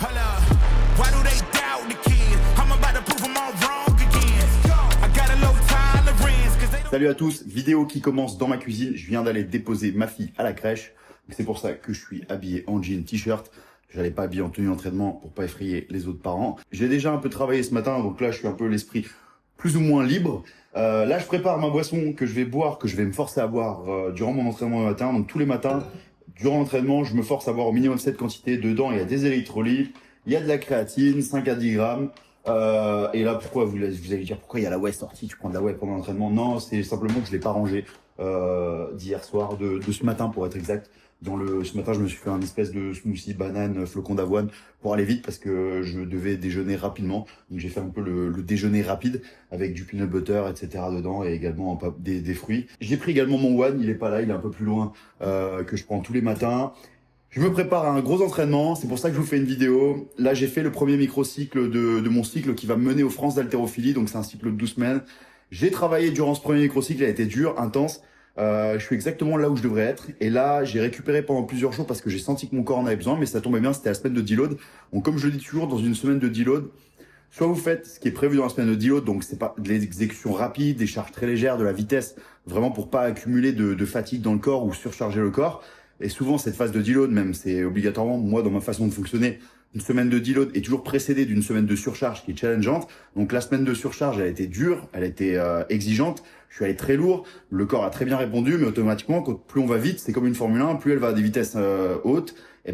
Hold up. Why do they doubt the kid? I'm about to prove them all wrong again. I got a low tolerance, 'cause they don't... Salut à tous, vidéo qui commence dans ma cuisine. Je viens d'aller déposer ma fille à la crèche. C'est pour ça que je suis habillé en jean t-shirt. J'allais pas habiller en tenue d'entraînement pour pas effrayer les autres parents. J'ai déjà un peu travaillé ce matin, donc là je suis un peu l'esprit plus ou moins libre. Là je prépare ma boisson que je vais boire, que je vais me forcer à boire durant mon entraînement le matin. Donc tous les matins, durant l'entraînement, je me force à boire au minimum cette quantité. Dedans, il y a des électrolytes, il y a de la créatine, 5 à 10 grammes. Et là, pourquoi vous allez dire pourquoi il y a la whey sortie, tu prends de la whey pendant l'entraînement? Non, c'est simplement que je l'ai pas rangé d'hier soir, de ce matin pour être exact. Ce matin, je me suis fait un espèce de smoothie banane, flocon d'avoine pour aller vite parce que je devais déjeuner rapidement. Donc j'ai fait un peu le déjeuner rapide avec du peanut butter, etc. dedans et également des fruits. J'ai pris également mon One, il est pas là, il est un peu plus loin, que je prends tous les matins. Je me prépare à un gros entraînement, c'est pour ça que je vous fais une vidéo. Là, j'ai fait le premier micro-cycle de mon cycle qui va me mener aux France d'haltérophilie, donc c'est un cycle de 12 semaines. J'ai travaillé durant ce premier micro-cycle, il a été dur, intense. Je suis exactement là où je devrais être. Et là, j'ai récupéré pendant plusieurs jours parce que j'ai senti que mon corps en avait besoin, mais ça tombait bien, c'était la semaine de deload. Donc comme je le dis toujours, dans une semaine de deload, soit vous faites ce qui est prévu dans la semaine de deload, donc c'est pas de l'exécution rapide, des charges très légères, de la vitesse, vraiment pour pas accumuler de fatigue dans le corps ou surcharger le corps. Et souvent, cette phase de deload, même, c'est obligatoirement, moi, dans ma façon de fonctionner, une semaine de deload est toujours précédée d'une semaine de surcharge qui est challengeante. Donc la semaine de surcharge, elle a été dure, elle a été exigeante. Je suis allé très lourd, le corps a très bien répondu, mais automatiquement, plus on va vite, c'est comme une Formule 1, plus elle va à des vitesses hautes, et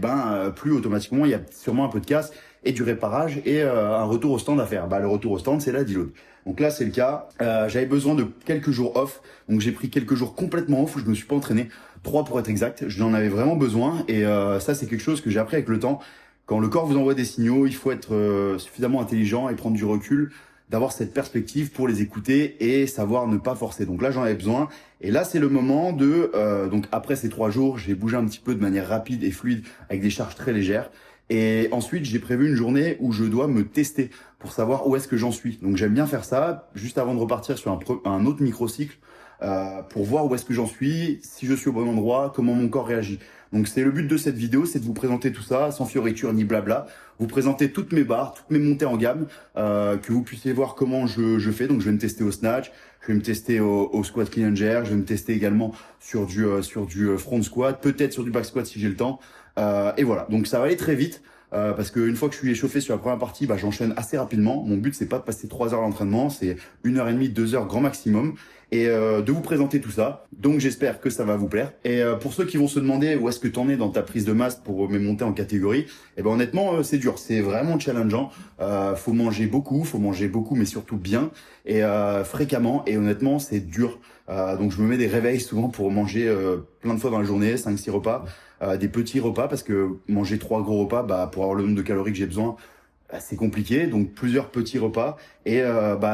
plus automatiquement, il y a sûrement un peu de casse et du réparage et un retour au stand à faire. Le retour au stand, c'est la deload. Donc là, c'est le cas. J'avais besoin de quelques jours off, donc j'ai pris quelques jours complètement off où je me suis pas entraîné, 3 pour être exact. J'en avais vraiment besoin et ça, c'est quelque chose que j'ai appris avec le temps. Quand le corps vous envoie des signaux, il faut être suffisamment intelligent et prendre du recul, d'avoir cette perspective pour les écouter et savoir ne pas forcer. Donc là, j'en avais besoin. Et là, c'est le moment donc après ces 3 jours, j'ai bougé un petit peu de manière rapide et fluide avec des charges très légères. Et ensuite, j'ai prévu une journée où je dois me tester pour savoir où est-ce que j'en suis. Donc j'aime bien faire ça juste avant de repartir sur un autre microcycle pour voir où est-ce que j'en suis, si je suis au bon endroit, comment mon corps réagit. Donc c'est le but de cette vidéo, c'est de vous présenter tout ça sans fioriture ni blabla, vous présenter toutes mes barres, toutes mes montées en gamme, que vous puissiez voir comment je fais. Donc je vais me tester au snatch, je vais me tester au squat clean and jerk, je vais me tester également sur du front squat, peut-être sur du back squat si j'ai le temps. Et voilà, donc ça va aller très vite. Parce qu'une fois que je suis échauffé sur la première partie, j'enchaîne assez rapidement. Mon but, c'est pas de passer 3 heures à l'entraînement, c'est 1h30, 2 heures grand maximum. Et de vous présenter tout ça. Donc j'espère que ça va vous plaire. Et pour ceux qui vont se demander où est-ce que tu en es dans ta prise de masse pour mes montées en catégorie, honnêtement, c'est dur, c'est vraiment challengeant. Faut manger beaucoup, mais surtout bien et fréquemment. Et honnêtement, c'est dur. Donc je me mets des réveils souvent pour manger plein de fois dans la journée, 5-6 repas. Des petits repas parce que manger 3 gros repas pour avoir le nombre de calories que j'ai besoin, c'est compliqué. Donc plusieurs petits repas et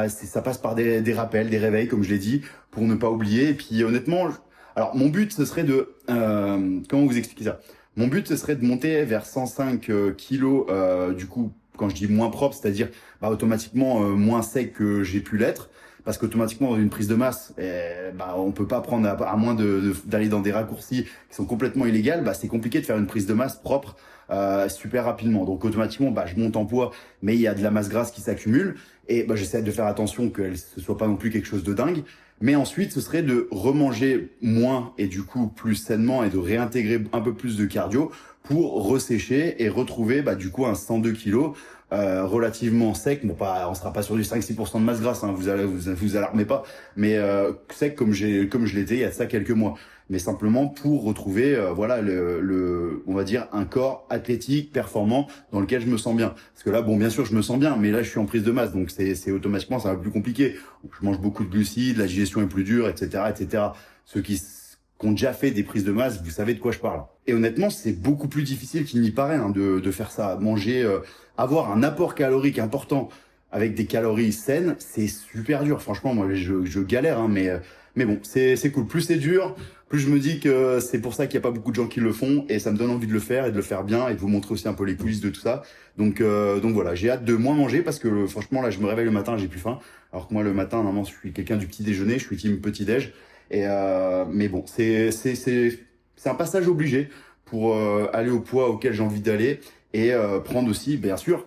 ça passe par des rappels, des réveils comme je l'ai dit pour ne pas oublier. Et puis honnêtement, alors mon but ce serait de comment vous expliquer ça? Mon but ce serait de monter vers 105 kilos du coup quand je dis moins propre, c'est-à-dire automatiquement moins sec que j'ai pu l'être. Parce qu'automatiquement, dans une prise de masse, on peut pas prendre, à moins d'aller dans des raccourcis qui sont complètement illégaux, c'est compliqué de faire une prise de masse propre super rapidement. Donc automatiquement, je monte en poids, mais il y a de la masse grasse qui s'accumule. Et j'essaie de faire attention que ce soit pas non plus quelque chose de dingue. Mais ensuite, ce serait de remanger moins et du coup plus sainement et de réintégrer un peu plus de cardio pour ressécher et retrouver du coup un 102 kilos relativement sec. Bon, on sera pas sur du 5-6% de masse grasse, hein, vous alarmez pas, mais sec comme je l'étais il y a ça quelques mois. Mais simplement pour retrouver on va dire un corps athlétique, performant, dans lequel je me sens bien. Parce que là, bien sûr, je me sens bien, mais là, je suis en prise de masse, donc c'est automatiquement, ça va plus compliqué. Je mange beaucoup de glucides, la digestion est plus dure, etc., etc. Ceux qui ont déjà fait des prises de masse, vous savez de quoi je parle. Et honnêtement, c'est beaucoup plus difficile qu'il n'y paraît de faire ça. Manger, avoir un apport calorique important avec des calories saines, c'est super dur. Franchement, moi, je galère, hein, mais bon, c'est cool. Plus c'est dur, plus je me dis que c'est pour ça qu'il n'y a pas beaucoup de gens qui le font et ça me donne envie de le faire et de le faire bien et de vous montrer aussi un peu les coulisses de tout ça. Donc voilà, j'ai hâte de moins manger parce que franchement, là, je me réveille le matin, j'ai plus faim. Alors que moi, le matin, normalement, je suis quelqu'un du petit déjeuner, je suis team petit déj. Et mais bon, c'est un passage obligé pour aller au poids auquel j'ai envie d'aller et prendre aussi, bien sûr,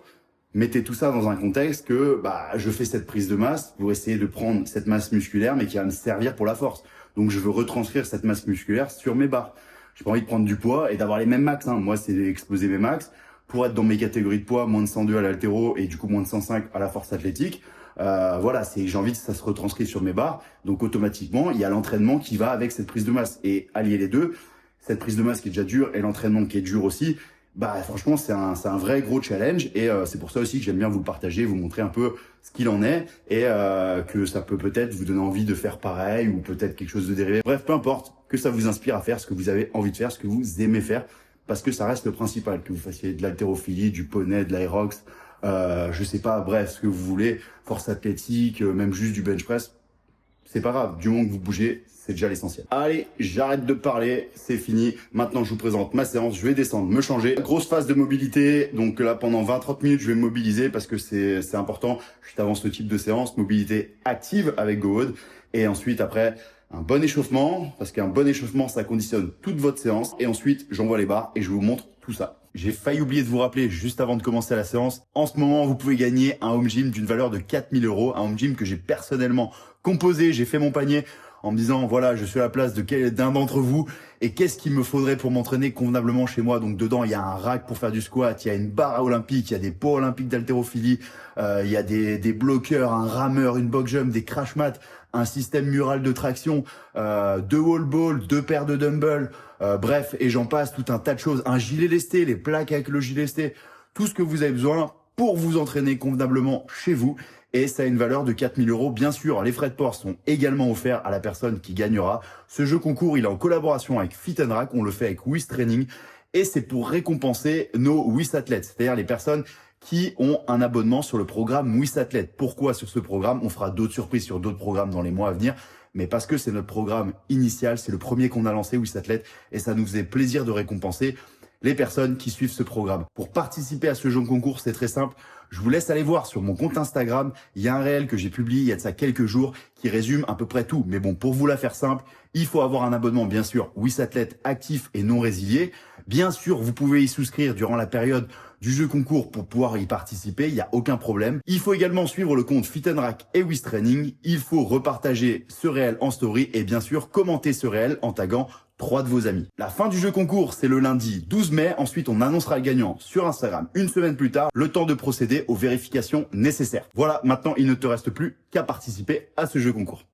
mettez tout ça dans un contexte que je fais cette prise de masse pour essayer de prendre cette masse musculaire, mais qui va me servir pour la force. Donc je veux retranscrire cette masse musculaire sur mes barres. J'ai pas envie de prendre du poids et d'avoir les mêmes max. Moi, c'est d'exploser mes max pour être dans mes catégories de poids, moins de 102 à l'haltéro et du coup moins de 105 à la force athlétique. J'ai envie que ça se retranscrit sur mes barres. Donc automatiquement, il y a l'entraînement qui va avec cette prise de masse. Et allier les deux, cette prise de masse qui est déjà dure et l'entraînement qui est dur aussi, franchement, c'est un vrai gros challenge. Et c'est pour ça aussi que j'aime bien vous le partager, vous montrer un peu ce qu'il en est et que ça peut-être vous donner envie de faire pareil ou peut-être quelque chose de dérivé. Bref, peu importe, que ça vous inspire à faire ce que vous avez envie de faire, ce que vous aimez faire, parce que ça reste le principal, que vous fassiez de l'haltérophilie, du poney, de l'aérox, je sais pas, bref, ce que vous voulez, force athlétique, même juste du bench press, c'est pas grave, du moment que vous bougez, c'est déjà l'essentiel. Allez, j'arrête de parler, c'est fini. Maintenant, je vous présente ma séance, je vais descendre, me changer. Grosse phase de mobilité, donc là, pendant 20-30 minutes, je vais me mobiliser parce que c'est important, juste avant ce type de séance, mobilité active avec GoWOD. Et ensuite, après, un bon échauffement, parce qu'un bon échauffement, ça conditionne toute votre séance. Et ensuite, j'envoie les barres et je vous montre tout ça. J'ai failli oublier de vous rappeler juste avant de commencer la séance. En ce moment, vous pouvez gagner un home gym d'une valeur de 4 000 €. Un home gym que j'ai personnellement composé. J'ai fait mon panier en me disant, voilà, je suis à la place d'un d'entre vous. Et qu'est-ce qu'il me faudrait pour m'entraîner convenablement chez moi? Donc dedans, il y a un rack pour faire du squat, il y a une barre olympique, il y a des poids olympiques d'haltérophilie, il y a des bloqueurs, un rameur, une box jump, des crash mats, un système mural de traction, 2 wall balls, 2 paires de dumbbells, bref, et j'en passe, tout un tas de choses. Un gilet lesté, les plaques avec le gilet lesté, tout ce que vous avez besoin pour vous entraîner convenablement chez vous. Et ça a une valeur de 4 000 €. Bien sûr, les frais de port sont également offerts à la personne qui gagnera. Ce jeu concours, il est en collaboration avec Fit & Rack. On le fait avec WIS Training. Et c'est pour récompenser nos WIS athlètes, c'est-à-dire les personnes qui ont un abonnement sur le programme WIS Athlète. Pourquoi sur ce programme? On fera d'autres surprises sur d'autres programmes dans les mois à venir. Mais parce que c'est notre programme initial, c'est le premier qu'on a lancé, WIS Athlète. Et ça nous faisait plaisir de récompenser les personnes qui suivent ce programme. Pour participer à ce jeu concours, c'est très simple. Je vous laisse aller voir sur mon compte Instagram. Il y a un réel que j'ai publié il y a de ça quelques jours qui résume à peu près tout. Mais bon, pour vous la faire simple, il faut avoir un abonnement, bien sûr, WIS Athlète actif et non résilié. Bien sûr, vous pouvez y souscrire durant la période du jeu concours pour pouvoir y participer. Il n'y a aucun problème. Il faut également suivre le compte Fit & Rack et WIS Training. Il faut repartager ce réel en story et bien sûr commenter ce réel en taguant 3 de vos amis. La fin du jeu concours, c'est le lundi 12 mai. Ensuite, on annoncera le gagnant sur Instagram une semaine plus tard, le temps de procéder aux vérifications nécessaires. Voilà, maintenant, il ne te reste plus qu'à participer à ce jeu concours.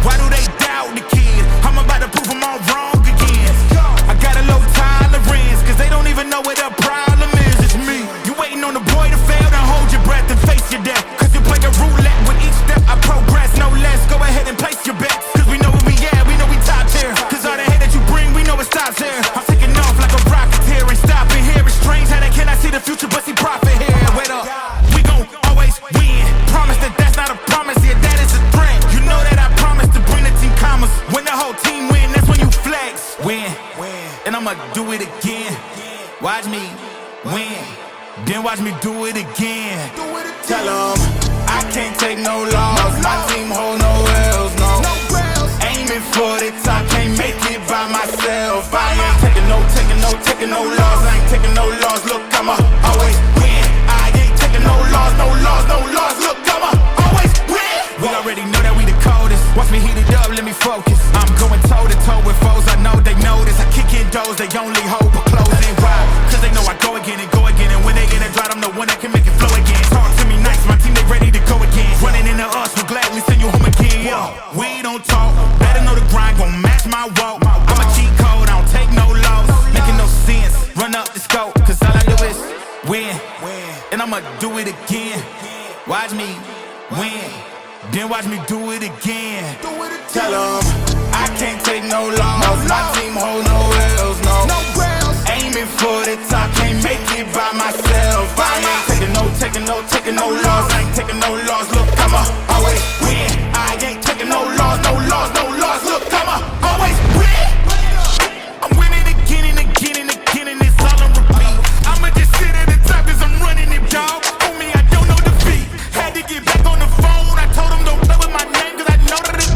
Why do they doubt the kid? I'm about to prove them all wrong again. I got a low tolerance, cause they don't even know what the problem is. It's me. You waiting on the boy to fail, then hold your breath and face your death. Cause you play a roulette with each step I progress, no less. Go ahead and place your bets, cause we know where we at, we know we top tier. Cause all the hate that you bring, we know it stops here. I'm taking off like a rocket here and stopping here. It's strange how they cannot see the future but see profit here. Wait up, we gon' always win. Promise that that's not a promise, yeah, that is a threat. You know that I promise to bring the team commas. When the whole team win, that's when you flex. Win, and I'ma do it again. Watch me win, then watch me do it again. Tell 'em I can't take no loss. My team hold no L's, no. Aiming for the top, can't make it by myself. I ain't taking no loss. I ain't taking no loss. Look, I'ma always win. I ain't taking no loss. Look, I'ma always win. We already know that we the coldest. Watch me heat it up, let me focus. I'm going toe to toe with foes. I know they notice. I kick in doors, they only hope for closing. Why? Cause they know I go again and go again. And when they get it dry, I'm the one that can make it flow again. Talk to me nice, my team they ready to go again. Running into us, we'll gladly send you home again. We don't talk, better know the grind gon' match my walk. I'm a cheat code, I don't take no loss. Making no sense, run up the scope. Cause all I do is win, and I'ma do it again. Watch me win, then watch me do it again. Tell 'em I can't take no loss. My team hold no L's, no. Aiming for the top, can't make it by myself. I ain't taking no loss. I ain't taking no loss. Look, I'ma always win. I ain't taking no loss. Look, I'ma always win. I'm winning again and again and again, and it's all on repeat. I'ma just sit at the top 'cause I'm running it, dog. On me, I don't know defeat. Had to get back on the phone. I told them don't play with my name 'cause I know that it's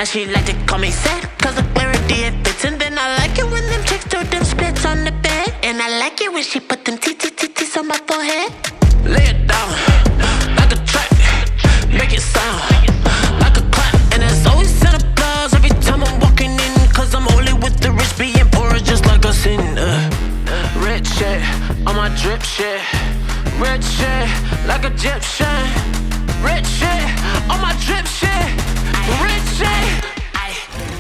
And she like to call me sad, cause the clarity it fits. And then I like it when them chicks throw them splits on the bed. And I like it when she put them titties on my forehead. Lay it down, like a track, make it sound, like a clap. And there's always an applause every time I'm walking in. Cause I'm only with the rich, being poor is just like a sin. Rich shit, on my drip shit. Rich shit, like Egyptian. Rich shit, on my drip shit. Rich shit.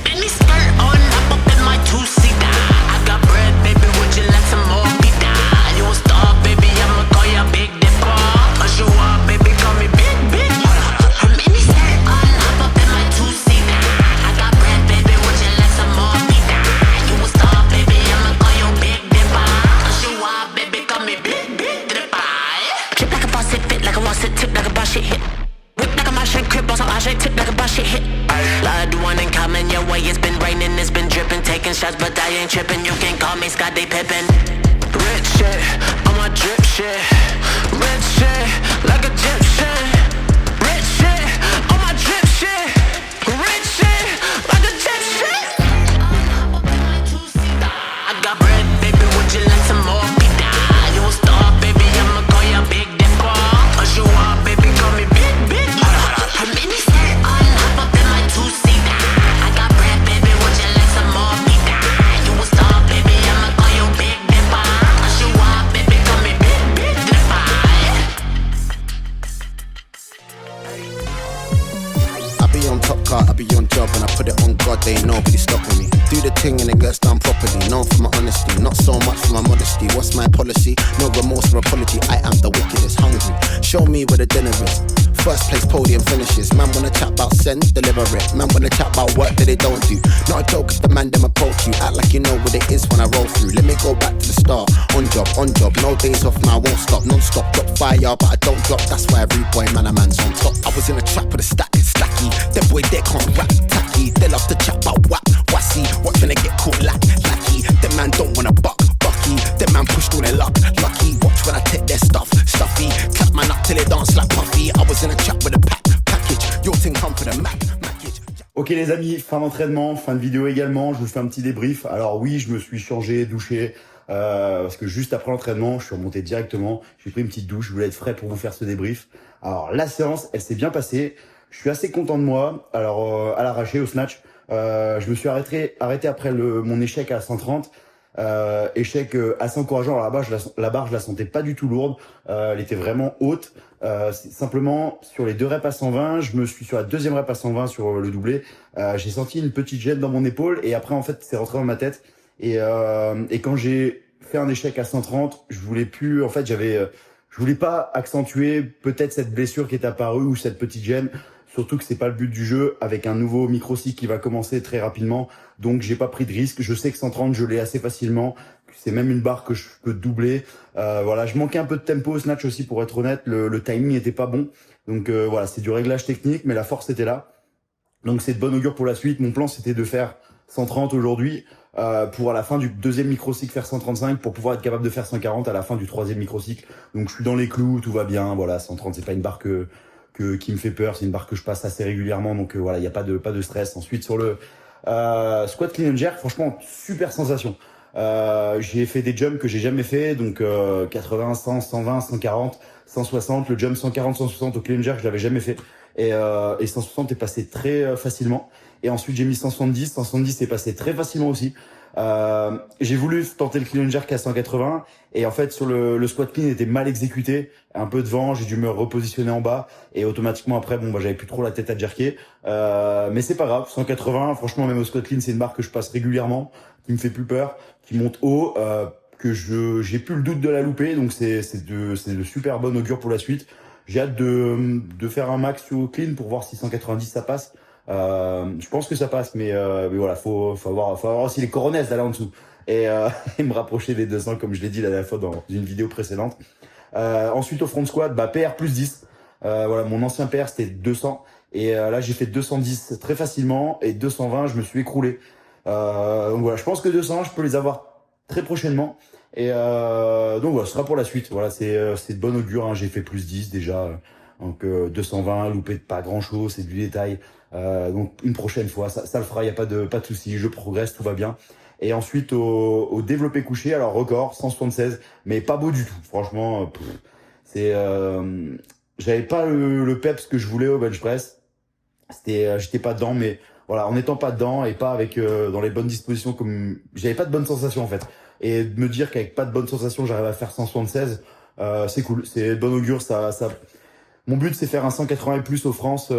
Benny skirt on up in my two-seater. I got bread, baby, would you like some more pita? You a star, baby, I'ma call you Big Dipper. A show up, baby, call me Big. Her mini skirt on up in my two-seater. I got bread, baby, would you like some more pita? You a star, baby, I'ma call you Big Dipper. A show up, baby, call me Big Dipper. Trip like a boss, it fit like a boss, it tip like a boss, shit hit. Whip like a boss, shit crib, boss, I shit tip like a boss, shit hit. Blood one in common, your way, it's been raining, it's been dripping. Taking shots, but I ain't tripping. You can call me Scottie Pippen. Rich shit, on my drip shit. Rich shit, like Egyptian. Rich shit, on my drip shit. Rich shit, like Egyptian. I got bread, baby, would you like some more pita? You a star, baby, I'ma call you Big Dipper. A show up, baby, call me Big. Her mini skirt on up in my two-seater. I got bread, baby, would you like some more pita? You a star, baby, I'ma call you Big Dipper. A show up, baby, call me Big Dipper. I be on top car, I be on job, and I put it on God, they ain't nobody stopping me. Do the thing and it gets done properly. Known for my honesty, not so much for my modesty. What's my policy? No remorse or apology. I am the wickedest, hungry. Show me where the dinner is. First place podium finishes. Man wanna chat about sense, deliver it. Man wanna chat about work that they don't do. Not a joke if the man them approach you. Act like you know what it is when I roll through. Let me go back to the start. On job, no days off, now I won't stop. Non-stop, drop fire, but I don't drop. That's why every boy, man, a man's on top. I was in a trap with a stack, it's slacky. Them boy, they can't rap, tacky. They love to chat about whack, wassy. Watch when they get caught lacky. Them man don't wanna bucky. Them man pushed all their luck, lucky. Watch when I take their stuffy. Clap man up till they dance like Puffy. I was in a trap with a package. Your thing come for the package. Ok les amis, fin d'entraînement, fin de vidéo également, je vous fais un petit débrief. Alors oui, je me suis changé, douché, parce que juste après l'entraînement, je suis remonté directement, j'ai pris une petite douche, je voulais être frais pour vous faire ce débrief. Alors la séance, elle s'est bien passée, je suis assez content de moi. Alors à l'arraché, au snatch, je me suis arrêté après mon échec à 130. Échec assez encourageant. Alors la barre je la sentais pas du tout lourde, elle était vraiment haute. Simplement sur les 2 reps à 120, je me suis sur la deuxième rep à 120 sur le doublé, j'ai senti une petite gêne dans mon épaule et après en fait c'est rentré dans ma tête et quand j'ai fait un échec à 130, je voulais plus, en fait je voulais pas accentuer peut-être cette blessure qui est apparue ou cette petite gêne. Surtout que c'est pas le but du jeu avec un nouveau micro-cycle qui va commencer très rapidement. Donc j'ai pas pris de risque. Je sais que 130 je l'ai assez facilement. C'est même une barre que je peux doubler. Voilà, je manquais un peu de tempo au snatch aussi pour être honnête. Le timing était pas bon. Donc voilà, c'est du réglage technique, mais la force était là. Donc c'est de bon augure pour la suite. Mon plan c'était de faire 130 aujourd'hui pour à la fin du deuxième micro-cycle faire 135 pour pouvoir être capable de faire 140 à la fin du troisième micro-cycle. Donc je suis dans les clous, tout va bien. Voilà, 130 c'est pas une barre qui me fait peur, c'est une barre que je passe assez régulièrement, donc voilà, il n'y a pas de stress. Ensuite sur le squat clean and jerk, franchement super sensation. J'ai fait des jumps que j'ai jamais fait, donc 80, 100, 120, 140, 160, le jump 140, 160 au clean and jerk je l'avais jamais fait et 160 est passé très facilement. Et ensuite j'ai mis 170 est passé très facilement aussi. J'ai voulu tenter le clean and jerk à 180 et en fait sur le squat clean était mal exécuté, un peu de vent, j'ai dû me repositionner en bas et automatiquement après j'avais plus trop la tête à jerker, mais c'est pas grave. 180 franchement même au squat clean c'est une barre que je passe régulièrement, qui me fait plus peur, qui monte haut, que j'ai plus le doute de la louper, donc c'est de super bon augure pour la suite. J'ai hâte de faire un max au clean pour voir si 190 ça passe. Je pense que ça passe, mais voilà, faut avoir aussi les coronets d'aller en dessous et me rapprocher des 200 comme je l'ai dit la dernière fois dans une vidéo précédente. Ensuite au front squat, PR plus 10. Voilà, mon ancien PR c'était 200 et là j'ai fait 210 très facilement et 220 je me suis écroulé. Donc voilà, je pense que 200 je peux les avoir très prochainement et donc voilà, ce sera pour la suite. Voilà, c'est de bonne augure, hein, j'ai fait plus 10 déjà. Donc 220, loupé de pas grand chose, c'est du détail. Donc une prochaine fois, ça le fera, il n'y a pas de souci, je progresse, tout va bien. Et ensuite au développé couché, alors record 176, mais pas beau du tout. Franchement, j'avais pas le peps que je voulais au bench press. J'étais pas dedans, mais voilà, en étant pas dedans et pas avec dans les bonnes dispositions, comme j'avais pas de bonnes sensations en fait. Et de me dire qu'avec pas de bonnes sensations, j'arrive à faire 176, c'est cool, c'est de bon augure. Mon but c'est faire un 180 et plus aux France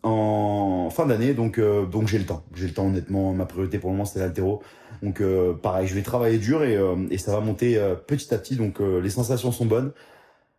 en fin d'année, donc j'ai le temps. J'ai le temps honnêtement. Ma priorité pour le moment c'est l'haltéro. Donc pareil, je vais travailler dur et ça va monter petit à petit. Donc les sensations sont bonnes.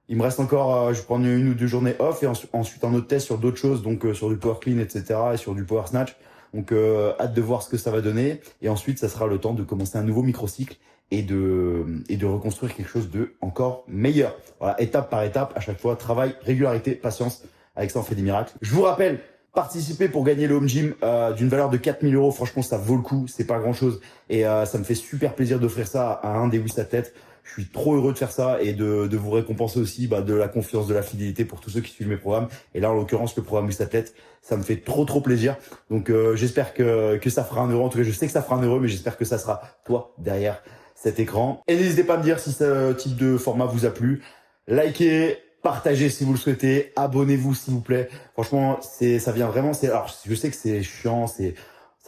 Il me reste encore, je vais prendre 1 ou 2 journées off et ensuite un autre test sur d'autres choses, donc sur du power clean, etc. et sur du power snatch. Donc hâte de voir ce que ça va donner. Et ensuite, ça sera le temps de commencer un nouveau microcycle et de reconstruire quelque chose de encore meilleur. Voilà, étape par étape, à chaque fois, travail, régularité, patience. Avec ça, on fait des miracles. Je vous rappelle, participer pour gagner le home gym d'une valeur de 4 000 €. Franchement, ça vaut le coup. C'est pas grand chose. Et ça me fait super plaisir d'offrir ça à un des Wiss Athlètes. Je suis trop heureux de faire ça et de vous récompenser aussi de la confiance, de la fidélité pour tous ceux qui suivent mes programmes. Et là, en l'occurrence, le programme Wiss Athlète, ça me fait trop plaisir. Donc, j'espère que ça fera un heureux. En tout cas, je sais que ça fera un heureux, mais j'espère que ça sera toi derrière cet écran. Et n'hésitez pas à me dire si ce type de format vous a plu. Likez, partagez si vous le souhaitez, abonnez-vous s'il vous plaît. Franchement, ça vient vraiment, alors je sais que c'est chiant, ça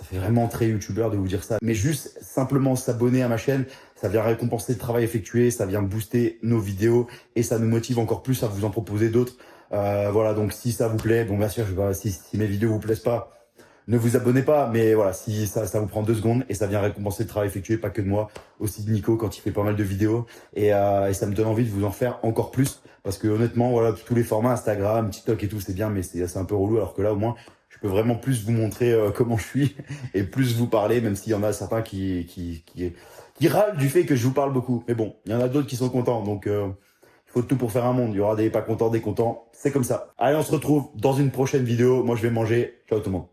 fait vraiment très youtubeur de vous dire ça, mais juste simplement s'abonner à ma chaîne, ça vient récompenser le travail effectué, ça vient booster nos vidéos et ça nous motive encore plus à vous en proposer d'autres. Voilà, donc si ça vous plaît, bon bien sûr, si mes vidéos vous plaisent pas, ne vous abonnez pas, mais voilà, si ça vous prend 2 secondes et ça vient récompenser le travail effectué, pas que de moi, aussi de Nico quand il fait pas mal de vidéos et ça me donne envie de vous en faire encore plus parce que honnêtement, voilà, tous les formats Instagram, TikTok et tout, c'est bien, mais c'est un peu relou alors que là au moins, je peux vraiment plus vous montrer comment je suis et plus vous parler, même s'il y en a certains qui râlent du fait que je vous parle beaucoup. Mais bon, il y en a d'autres qui sont contents, donc il faut tout pour faire un monde. Il y aura des pas contents, des contents, c'est comme ça. Allez, on se retrouve dans une prochaine vidéo. Moi, je vais manger. Ciao tout le monde.